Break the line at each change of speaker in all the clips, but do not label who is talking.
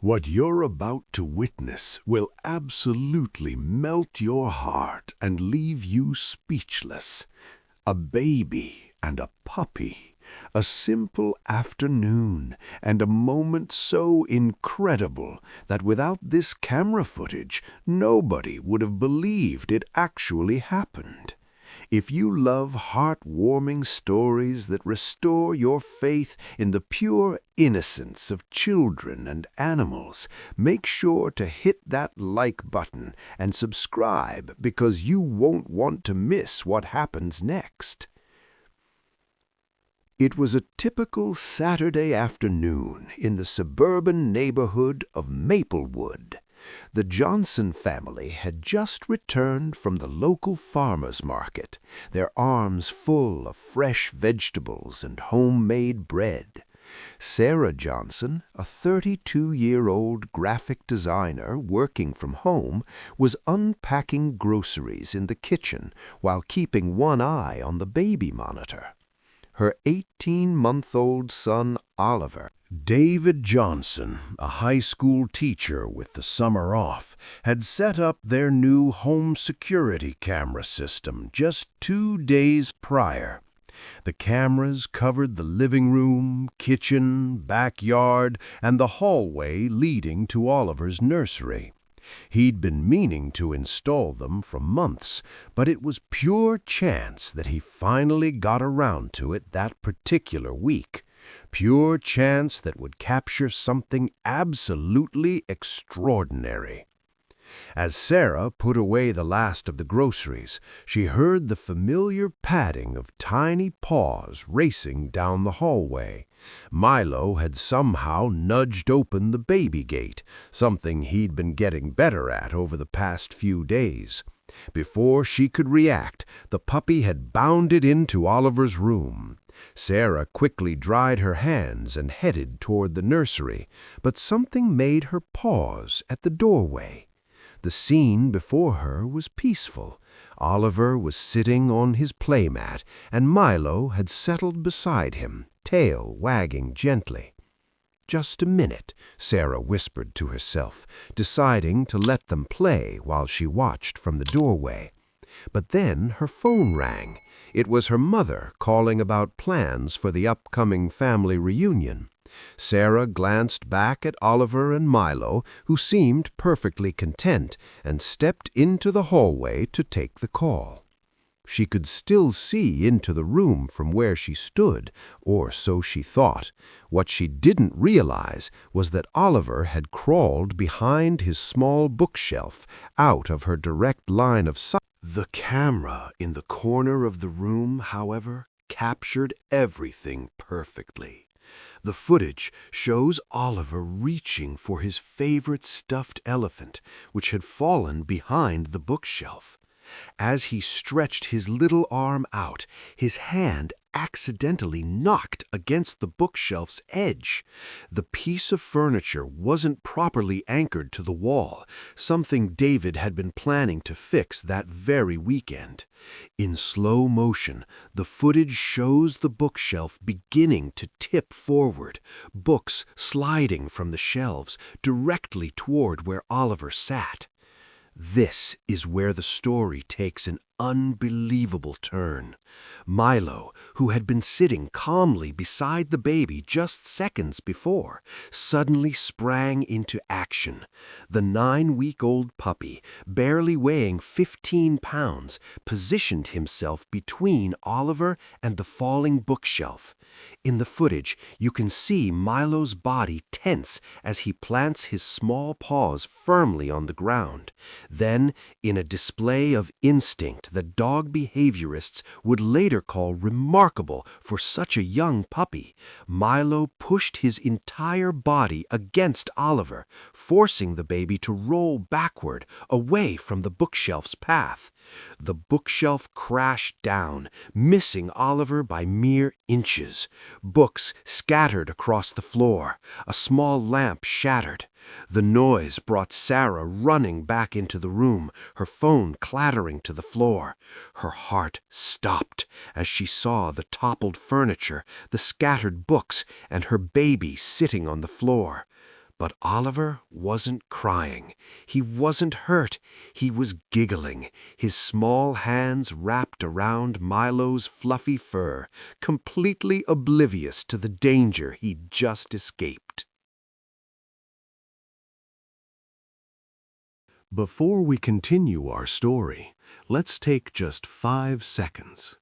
What you're about to witness will absolutely melt your heart and leave you speechless. A baby and a puppy, a simple afternoon, and a moment so incredible that without this camera footage, nobody would have believed it actually happened. If you love heartwarming stories that restore your faith in the pure innocence of children and animals, make sure to hit that like button and subscribe because you won't want to miss what happens next. It was a typical Saturday afternoon in the suburban neighborhood of Maplewood. The Johnson family had just returned from the local farmer's market, their arms full of fresh vegetables and homemade bread. Sarah Johnson, a 32-year-old graphic designer working from home, was unpacking groceries in the kitchen while keeping one eye on the baby monitor. Her 18-month-old son, Oliver, David Johnson, a high school teacher with the summer off, had set up their new home security camera system just 2 days prior. The cameras covered the living room, kitchen, backyard, and the hallway leading to Oliver's nursery. He'd been meaning to install them for months, but it was pure chance that he finally got around to it that particular week. Pure chance that would capture something absolutely extraordinary. As Sarah put away the last of the groceries, she heard the familiar padding of tiny paws racing down the hallway. Milo had somehow nudged open the baby gate, something he'd been getting better at over the past few days. Before she could react, the puppy had bounded into Oliver's room. Sarah quickly dried her hands and headed toward the nursery, but something made her pause at the doorway. The scene before her was peaceful. Oliver was sitting on his playmat, and Milo had settled beside him, tail wagging gently. "Just a minute," Sarah whispered to herself, deciding to let them play while she watched from the doorway. But then her phone rang. It was her mother calling about plans for the upcoming family reunion. Sarah glanced back at Oliver and Milo, who seemed perfectly content, and stepped into the hallway to take the call. She could still see into the room from where she stood, or so she thought. What she didn't realize was that Oliver had crawled behind his small bookshelf, out of her direct line of sight. The camera in the corner of the room, however, captured everything perfectly. The footage shows Oliver reaching for his favorite stuffed elephant, which had fallen behind the bookshelf. As he stretched his little arm out, his hand accidentally knocked against the bookshelf's edge. The piece of furniture wasn't properly anchored to the wall, something David had been planning to fix that very weekend. In slow motion, the footage shows the bookshelf beginning to tip forward, books sliding from the shelves directly toward where Oliver sat. This is where the story takes an unbelievable turn. Milo, who had been sitting calmly beside the baby just seconds before, suddenly sprang into action. The 9-week-old puppy, barely weighing 15 pounds, positioned himself between Oliver and the falling bookshelf. In the footage, you can see Milo's body tense as he plants his small paws firmly on the ground. Then, in a display of instinct that dog behaviorists would later call remarkable for such a young puppy, Milo pushed his entire body against Oliver, forcing the baby to roll backward, away from the bookshelf's path. The bookshelf crashed down, missing Oliver by mere inches. Books scattered across the floor. A small lamp shattered. The noise brought Sarah running back into the room, her phone clattering to the floor. Her heart stopped as she saw the toppled furniture, the scattered books, and her baby sitting on the floor. But Oliver wasn't crying. He wasn't hurt. He was giggling, his small hands wrapped around Milo's fluffy fur, completely oblivious to the danger he'd just escaped. Before we continue our story, let's take just 5 seconds.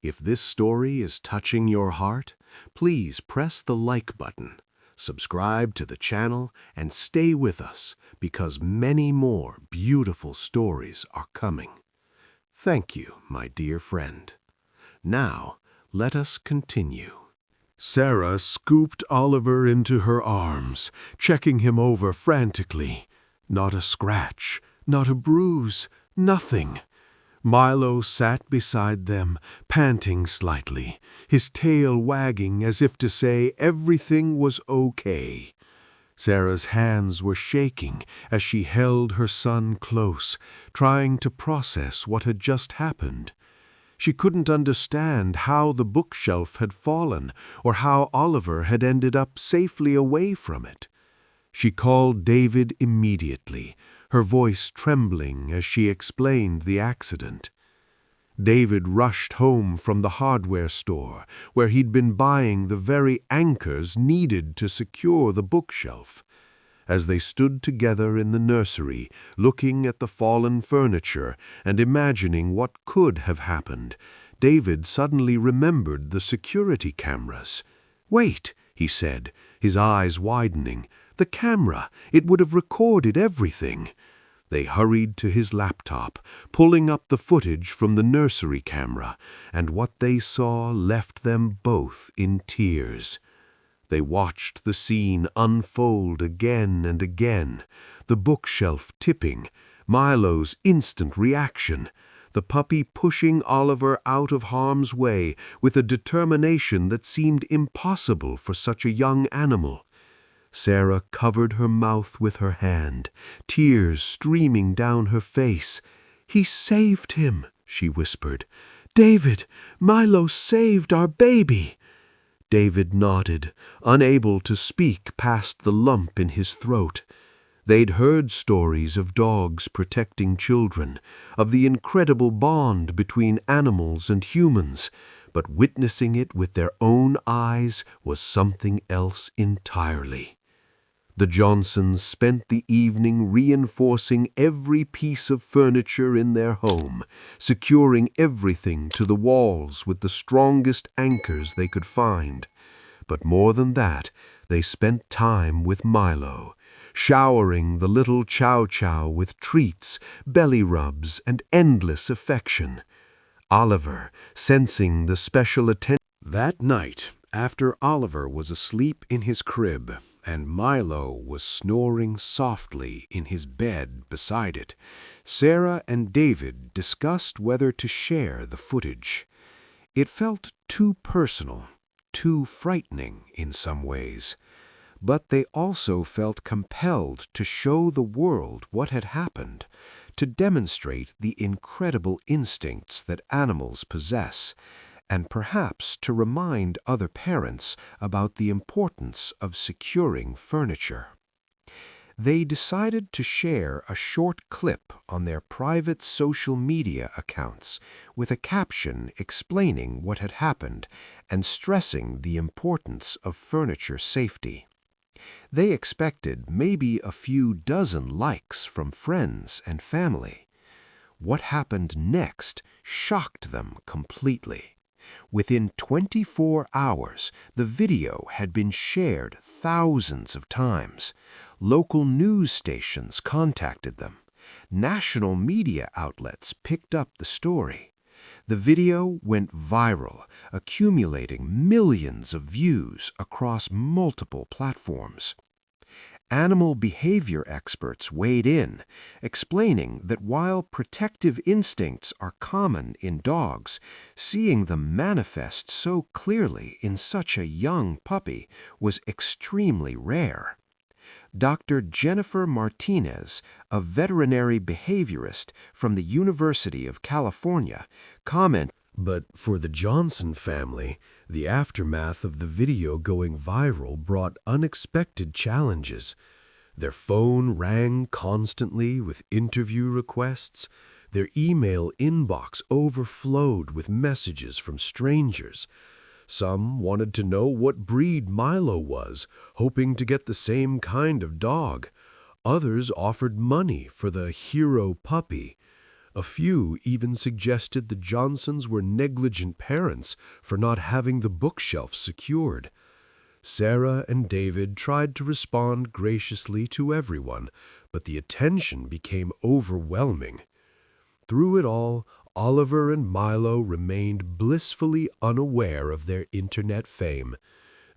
If this story is touching your heart, please press the like button, subscribe to the channel, and stay with us because many more beautiful stories are coming. Thank you, my dear friend. Now, let us continue. Sarah scooped Oliver into her arms, checking him over frantically. Not a scratch, not a bruise, nothing. Milo sat beside them, panting slightly, his tail wagging as if to say everything was okay. Sarah's hands were shaking as she held her son close, trying to process what had just happened. She couldn't understand how the bookshelf had fallen or how Oliver had ended up safely away from it. She called David immediately, her voice trembling as she explained the accident. David rushed home from the hardware store, where he'd been buying the very anchors needed to secure the bookshelf. As they stood together in the nursery, looking at the fallen furniture and imagining what could have happened, David suddenly remembered the security cameras. "Wait," he said, his eyes widening. "The camera, it would have recorded everything." They hurried to his laptop, pulling up the footage from the nursery camera, and what they saw left them both in tears. They watched the scene unfold again and again, the bookshelf tipping, Milo's instant reaction, the puppy pushing Oliver out of harm's way with a determination that seemed impossible for such a young animal. Sarah covered her mouth with her hand, tears streaming down her face. "He saved him," she whispered. "David, Milo saved our baby." David nodded, unable to speak past the lump in his throat. They'd heard stories of dogs protecting children, of the incredible bond between animals and humans, but witnessing it with their own eyes was something else entirely. The Johnsons spent the evening reinforcing every piece of furniture in their home, securing everything to the walls with the strongest anchors they could find. But more than that, they spent time with Milo, showering the little Chow Chow with treats, belly rubs, and endless affection. Oliver, sensing the special attention. That night, after Oliver was asleep in his crib, and Milo was snoring softly in his bed beside it, Sarah and David discussed whether to share the footage. It felt too personal, too frightening in some ways, but they also felt compelled to show the world what had happened, to demonstrate the incredible instincts that animals possess, and perhaps to remind other parents about the importance of securing furniture. They decided to share a short clip on their private social media accounts with a caption explaining what had happened and stressing the importance of furniture safety. They expected maybe a few dozen likes from friends and family. What happened next shocked them completely. Within 24 hours, the video had been shared thousands of times. Local news stations contacted them. National media outlets picked up the story. The video went viral, accumulating millions of views across multiple platforms. Animal behavior experts weighed in, explaining that while protective instincts are common in dogs, seeing them manifest so clearly in such a young puppy was extremely rare. Dr. Jennifer Martinez, a veterinary behaviorist from the University of California, commented, "But for the Johnson family, the aftermath of the video going viral brought unexpected challenges.
Their phone rang constantly with interview requests. Their email inbox overflowed with messages from strangers. Some wanted to know what breed Milo was, hoping to get the same kind of dog. Others offered money for the hero puppy. A few even suggested the Johnsons were negligent parents for not having the bookshelf secured. Sarah and David tried to respond graciously to everyone, but the attention became overwhelming. Through it all, Oliver and Milo remained blissfully unaware of their internet fame.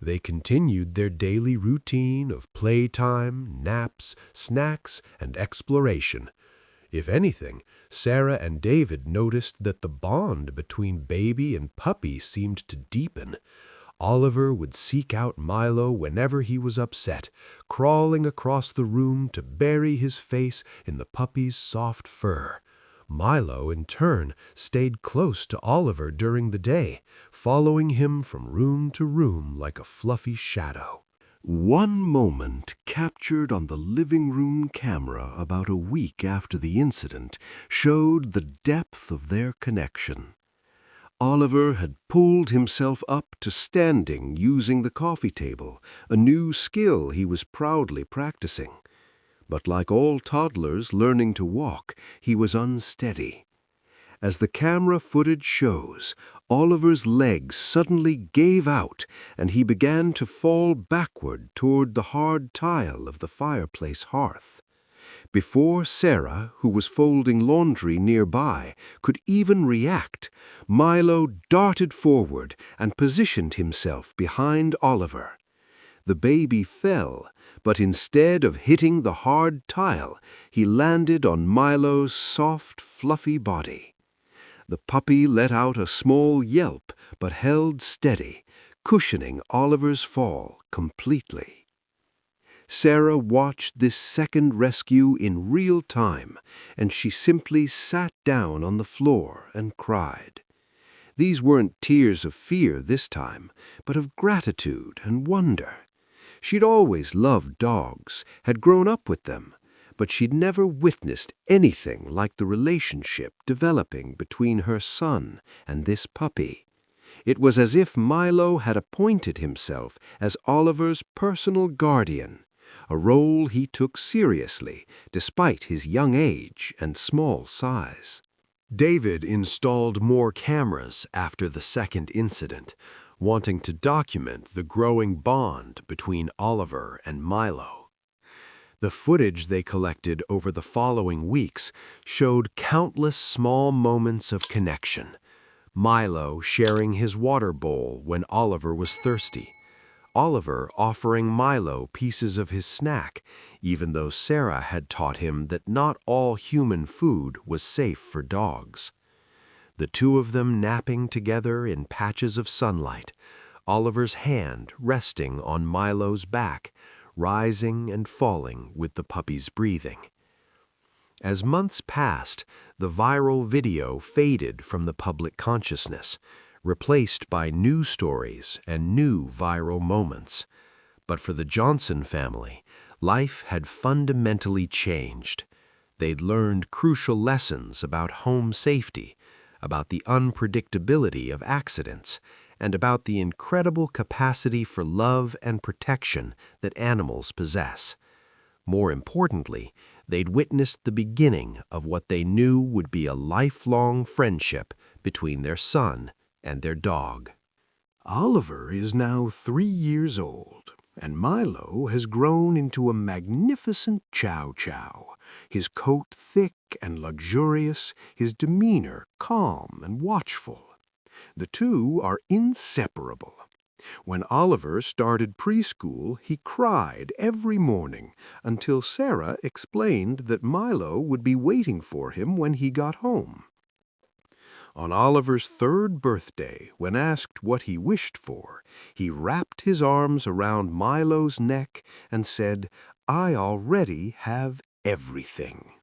They continued their daily routine of playtime, naps, snacks, and exploration. If anything, Sarah and David noticed that the bond between baby and puppy seemed to deepen. Oliver would seek out Milo whenever he was upset, crawling across the room to bury his face in the puppy's soft fur. Milo, in turn, stayed close to Oliver during the day, following him from room to room like a fluffy shadow.
One moment captured on the living room camera about a week after the incident showed the depth of their connection. Oliver had pulled himself up to standing using the coffee table, a new skill he was proudly practicing. But like all toddlers learning to walk, he was unsteady. As the camera footage shows, Oliver's legs suddenly gave out and he began to fall backward toward the hard tile of the fireplace hearth. Before Sarah, who was folding laundry nearby, could even react, Milo darted forward and positioned himself behind Oliver. The baby fell, but instead of hitting the hard tile, he landed on Milo's soft, fluffy body. The puppy let out a small yelp, but held steady, cushioning Oliver's fall completely. Sarah watched this second rescue in real time, and she simply sat down on the floor and cried. These weren't tears of fear this time, but of gratitude and wonder. She'd always loved dogs, had grown up with them, but she'd never witnessed anything like the relationship developing between her son and this puppy. It was as if Milo had appointed himself as Oliver's personal guardian, a role he took seriously despite his young age and small size.
David installed more cameras after the second incident, wanting to document the growing bond between Oliver and Milo. The footage they collected over the following weeks showed countless small moments of connection. Milo sharing his water bowl when Oliver was thirsty. Oliver offering Milo pieces of his snack, even though Sarah had taught him that not all human food was safe for dogs. The two of them napping together in patches of sunlight, Oliver's hand resting on Milo's back, rising and falling with the puppy's breathing. As months passed, the viral video faded from the public consciousness, replaced by news stories and new viral moments. But for the Johnson family, life had fundamentally changed. They'd learned crucial lessons about home safety, about the unpredictability of accidents, and about the incredible capacity for love and protection that animals possess. More importantly, they'd witnessed the beginning of what they knew would be a lifelong friendship between their son and their dog.
Oliver is now 3 years old, and Milo has grown into a magnificent Chow Chow, his coat thick and luxurious, his demeanor calm and watchful. The two are inseparable. When Oliver started preschool, he cried every morning until Sarah explained that Milo would be waiting for him when he got home. On Oliver's 3rd birthday, when asked what he wished for, he wrapped his arms around Milo's neck and said, "I already have everything."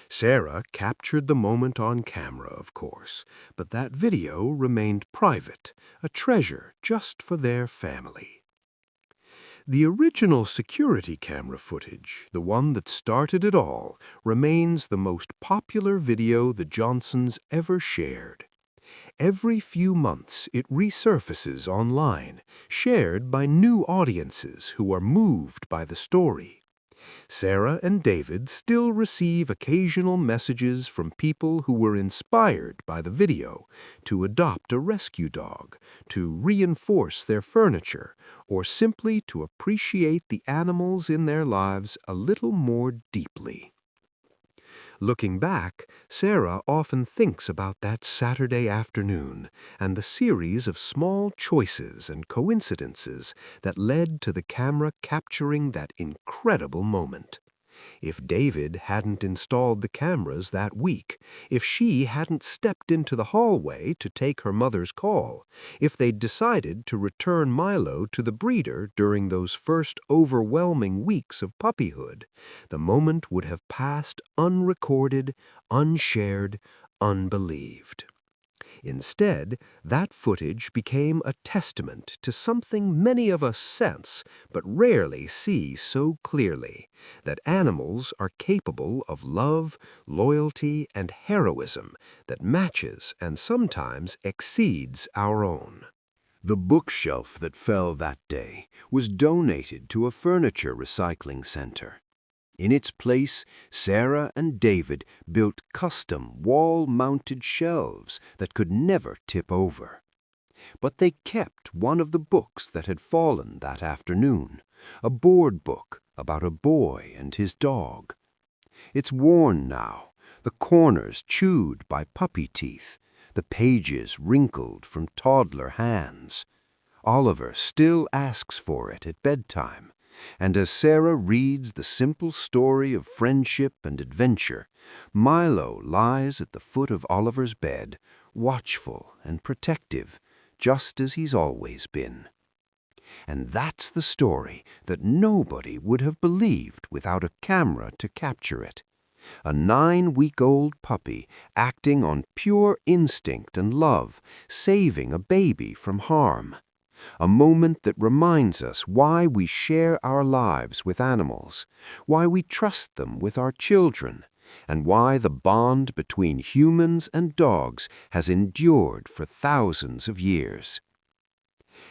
Sarah captured the moment on camera, of course, but that video remained private, a treasure just for their family. The original security camera footage, the one that started it all, remains the most popular video the Johnsons ever shared. Every few months, it resurfaces online, shared by new audiences who are moved by the story. Sarah and David still receive occasional messages from people who were inspired by the video to adopt a rescue dog, to reinforce their furniture, or simply to appreciate the animals in their lives a little more deeply. Looking back, Sarah often thinks about that Saturday afternoon and the series of small choices and coincidences that led to the camera capturing that incredible moment. If David hadn't installed the cameras that week, if she hadn't stepped into the hallway to take her mother's call, if they'd decided to return Milo to the breeder during those first overwhelming weeks of puppyhood, the moment would have passed unrecorded, unshared, unbelieved. Instead, that footage became a testament to something many of us sense but rarely see so clearly, that animals are capable of love, loyalty, and heroism that matches and sometimes exceeds our own. The bookshelf that fell that day was donated to a furniture recycling center. In its place, Sarah and David built custom wall-mounted shelves that could never tip over. But they kept one of the books that had fallen that afternoon, a board book about a boy and his dog. It's worn now, the corners chewed by puppy teeth, the pages wrinkled from toddler hands. Oliver still asks for it at bedtime, and as Sarah reads the simple story of friendship and adventure, Milo lies at the foot of Oliver's bed, watchful and protective, just as he's always been. And that's the story that nobody would have believed without a camera to capture it. A 9-week-old puppy acting on pure instinct and love, saving a baby from harm. A moment that reminds us why we share our lives with animals, why we trust them with our children, and why the bond between humans and dogs has endured for thousands of years.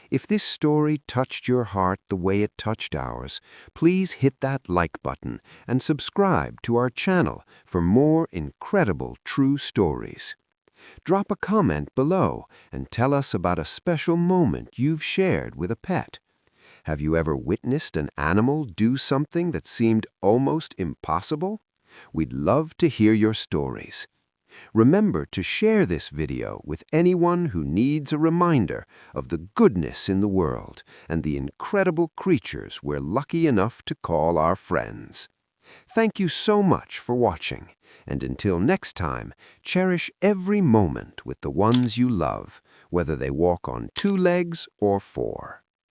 If this story touched your heart the way it touched ours, please hit that like button and subscribe to our channel for more incredible true stories. Drop a comment below and tell us about a special moment you've shared with a pet. Have you ever witnessed an animal do something that seemed almost impossible? We'd love to hear your stories. Remember to share this video with anyone who needs a reminder of the goodness in the world and the incredible creatures we're lucky enough to call our friends. Thank you so much for watching, and until next time, cherish every moment with the ones you love, whether they walk on 2 legs or 4.